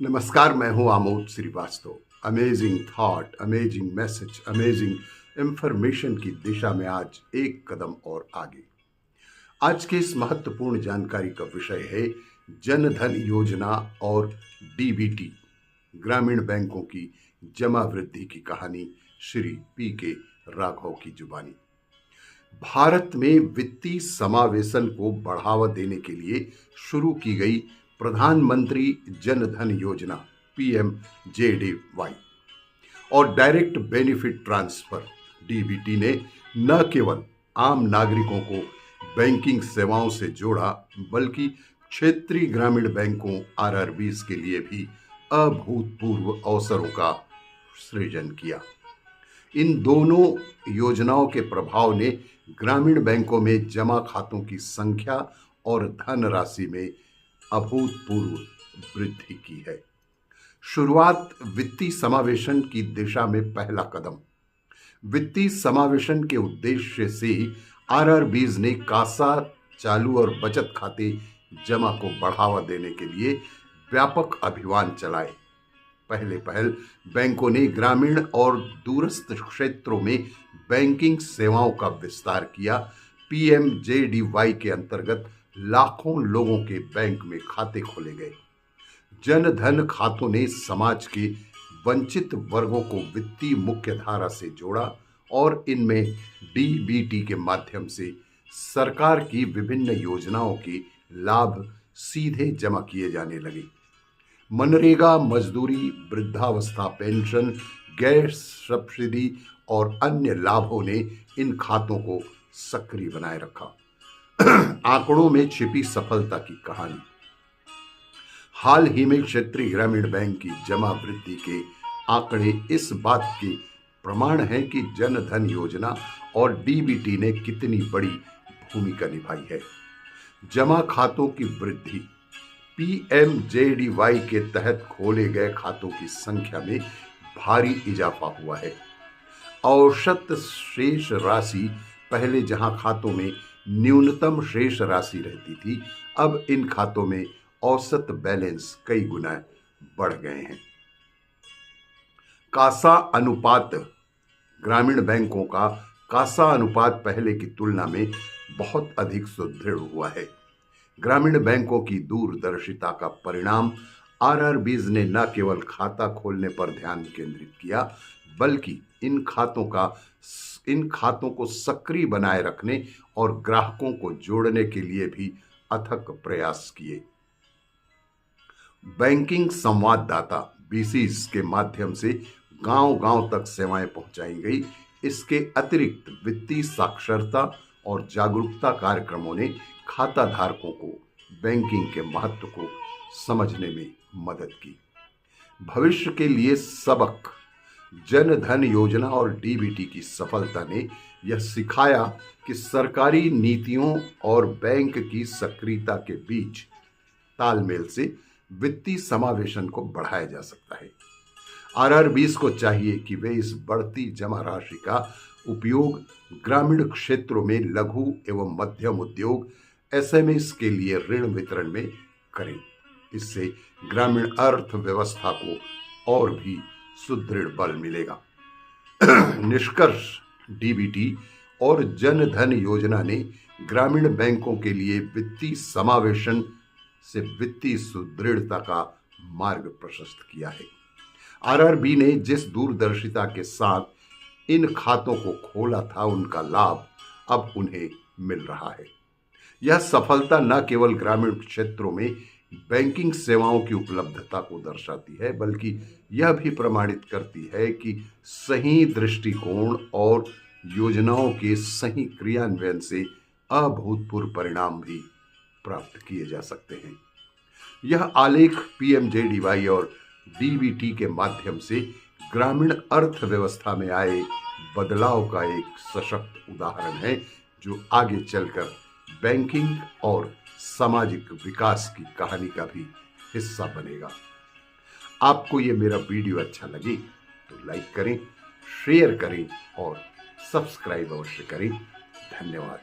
नमस्कार, मैं हूं Amod Srivastava. Amazing thought, amazing message, amazing information की दिशा में आज एक कदम और आगे। आज के इस महत्वपूर्ण जानकारी का विषय है जन धन योजना और डीबीटी, ग्रामीण बैंकों की जमा वृद्धि की कहानी, श्री पी के राघव की जुबानी। भारत में वित्तीय समावेशन को बढ़ावा देने के लिए शुरू की गई प्रधानमंत्री जन धन योजना पीएमजेडीवाई और डायरेक्ट बेनिफिट ट्रांसफर डीबीटी ने न केवल आम नागरिकों को बैंकिंग सेवाओं से जोड़ा, बल्कि क्षेत्रीय ग्रामीण बैंकों आरआरबीज के लिए भी अभूतपूर्व अवसरों का सृजन किया। इन दोनों योजनाओं के प्रभाव ने ग्रामीण बैंकों में जमा खातों की संख्या और धनराशि में अभूतपूर्व वृद्धि की है। शुरुआत वित्तीय समावेशन की दिशा में पहला कदम। वित्तीय समावेशन के उद्देश्य से आरआरबीज ने कासा, चालू और बचत खाते जमा को बढ़ावा देने के लिए व्यापक अभियान चलाए। पहल बैंकों ने ग्रामीण और दूरस्थ क्षेत्रों में बैंकिंग सेवाओं का विस्तार किया। पीएमजेडीवाई के अंतर्गत लाखों लोगों के बैंक में खाते खोले गए। जन धन खातों ने समाज के वंचित वर्गों को वित्तीय मुख्य धारा से जोड़ा और इनमें डीबीटी के माध्यम से सरकार की विभिन्न योजनाओं के लाभ सीधे जमा किए जाने लगे। मनरेगा मजदूरी, वृद्धावस्था पेंशन, गैस सब्सिडी और अन्य लाभों ने इन खातों को सक्रिय बनाए रखा। आंकड़ों में छिपी सफलता की कहानी। हाल ही में क्षेत्रीय ग्रामीण बैंक की जमा वृद्धि के आंकड़े इस बात के प्रमाण हैं कि जन धन योजना और डीबीटी ने कितनी बड़ी भूमिका निभाई है। जमा खातों की वृद्धि। पीएमजेडीवाई के तहत खोले गए खातों की संख्या में भारी इजाफा हुआ है। औसत शेष राशि, पहले जहां खातों में न्यूनतम शेष राशि रहती थी, अब इन खातों में औसत बैलेंस कई गुना बढ़ गए हैं। कासा अनुपात। ग्रामीण बैंकों का कासा अनुपात पहले की तुलना में बहुत अधिक सुदृढ़ हुआ है। ग्रामीण बैंकों की दूरदर्शिता का परिणाम आरआरबीज ने न केवल खाता खोलने पर ध्यान केंद्रित किया, बल्कि इन खातों को सक्रिय बनाए रखने और ग्राहकों को जोड़ने के लिए भी अथक प्रयास किए। बैंकिंग संवाददाता बीसीस के माध्यम से गांव-गांव तक सेवाएं पहुंचाई गई। इसके अतिरिक्त वित्तीय साक्षरता और जागरूकता कार्यक्रमों ने खाता धारकों को बैंकिंग के महत्व को समझने में मदद की। भविष्य के लिए सबक। जन धन योजना और डीबीटी की सफलता ने यह सिखाया कि सरकारी नीतियों और बैंक की सक्रियता के बीच तालमेल से वित्तीय समावेशन को बढ़ाया जा सकता है। आरआरबीज को चाहिए कि वे इस बढ़ती जमा राशि का उपयोग ग्रामीण क्षेत्रों में लघु एवं मध्यम उद्योग एसएमईज के लिए ऋण वितरण में करें। इससे ग्रामीण अर्थव्यवस्था को और भी सुदृढ़ बल मिलेगा। निष्कर्ष। डीबीटी और जन धन योजना ने ग्रामीण बैंकों के लिए वित्तीय समावेशन से वित्तीय सुदृढ़ता का मार्ग प्रशस्त किया है। आरआरबी ने जिस दूरदर्शिता के साथ इन खातों को खोला था, उनका लाभ अब उन्हें मिल रहा है। यह सफलता न केवल ग्रामीण क्षेत्रों में बैंकिंग सेवाओं की उपलब्धता को दर्शाती है, बल्कि यह भी प्रमाणित करती है कि सही दृष्टिकोण और योजनाओं के सही क्रियान्वयन से अभूतपूर्व परिणाम भी प्राप्त किए जा सकते हैं। यह आलेख पीएमजेडीवाई और डीबीटी के माध्यम से ग्रामीण अर्थव्यवस्था में आए बदलाव का एक सशक्त उदाहरण है, जो आगे चलकर बैंकिंग और सामाजिक विकास की कहानी का भी हिस्सा बनेगा। आपको ये मेरा वीडियो अच्छा लगे तो लाइक करें, शेयर करें और सब्सक्राइब अवश्य करें। धन्यवाद।